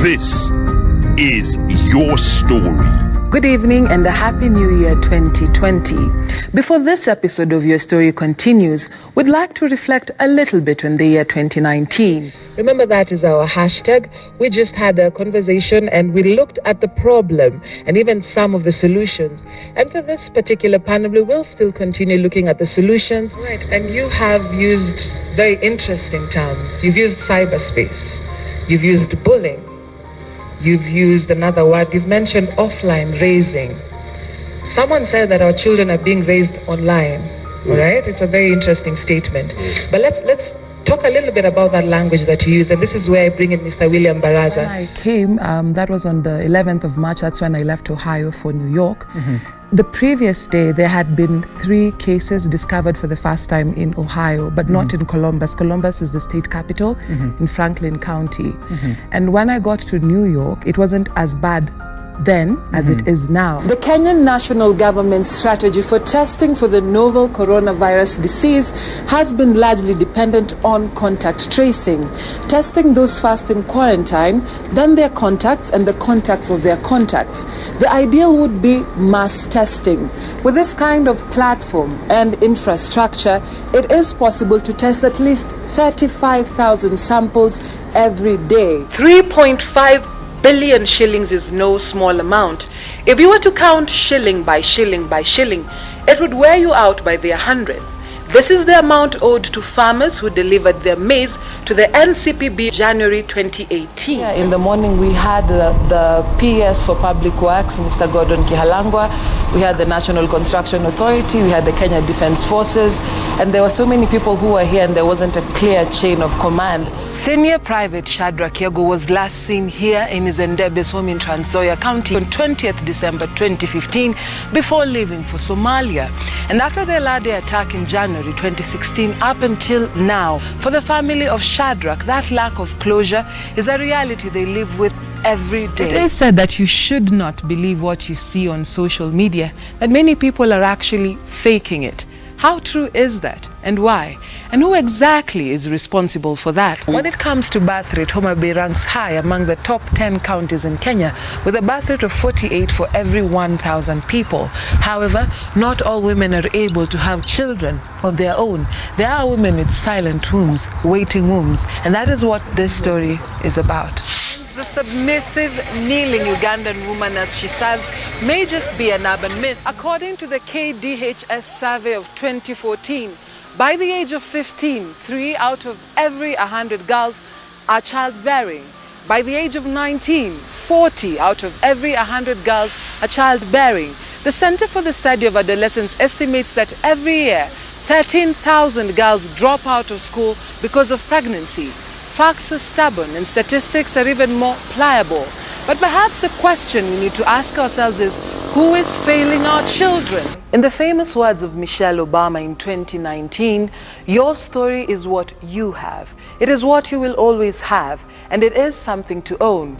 This is your story. Good evening and a happy new year 2020. Before this episode of Your Story continues, we'd like to reflect a little bit on the year 2019. Remember, that is our hashtag. We just had a conversation and we looked at the problem and even some of the solutions. And for this particular panel, we will still continue looking at the solutions. Right, and you have used very interesting terms. You've used cyberspace. You've used bullying. You've used another word. You've mentioned offline raising. Someone said that our children are being raised online. All right? It's a very interesting statement. But let's talk a little bit about that language that you use. And this is where I bring in Mr. William Baraza. When I came, that was on the 11th of March. That's when I left Ohio for New York. Mm-hmm. The previous day, there had been 3 cases discovered for the first time in Ohio, but not in Columbus. Columbus is the state capital in Franklin County. And when I got to New York, it wasn't as bad then as it is now. The Kenyan national government's strategy for testing for the novel coronavirus disease has been largely dependent on contact tracing, testing those first in quarantine, then their contacts and the contacts of their contacts. The ideal would be mass testing. With this kind of platform and infrastructure, it is possible to test at least 35,000 samples every day. 3.5 billion shillings is no small amount. If you were to count shilling by shilling by shilling, it would wear you out by the 100th. This is the amount owed to farmers who delivered their maize to the NCPB January 2018. Yeah, in the morning we had the PS for Public Works, Mr. Gordon Kihalangwa. We had the National Construction Authority. We had the Kenya Defence Forces. And there were so many people who were here and there wasn't a clear chain of command. Senior Private Shadrack Yego was last seen here in his Endebe's home in Trans Nzoia County on 20th December 2015 before leaving for Somalia. And after the Lade attack in January 2016 up until now, for the family of Shadrack, that lack of closure is a reality they live with every day. It is said that you should not believe what you see on social media, that many people are actually faking it. How true is that, and why? And who exactly is responsible for that? When it comes to birth rate, Homa Bay ranks high among the top 10 counties in Kenya, with a birth rate of 48 for every 1,000 people. However, not all women are able to have children of their own. There are women with silent wombs, waiting wombs, and that is what this story is about. The submissive, kneeling Ugandan woman as she serves may just be an urban myth. According to the KDHS survey of 2014, by the age of 15, 3 out of every 100 girls are childbearing. By the age of 19, 40 out of every 100 girls are childbearing. The Center for the Study of Adolescence estimates that every year, 13,000 girls drop out of school because of pregnancy. Facts are stubborn and statistics are even more pliable. But perhaps the question we need to ask ourselves is, who is failing our children? In the famous words of Michelle Obama in 2019, your story is what you have. It is what you will always have, and it is something to own.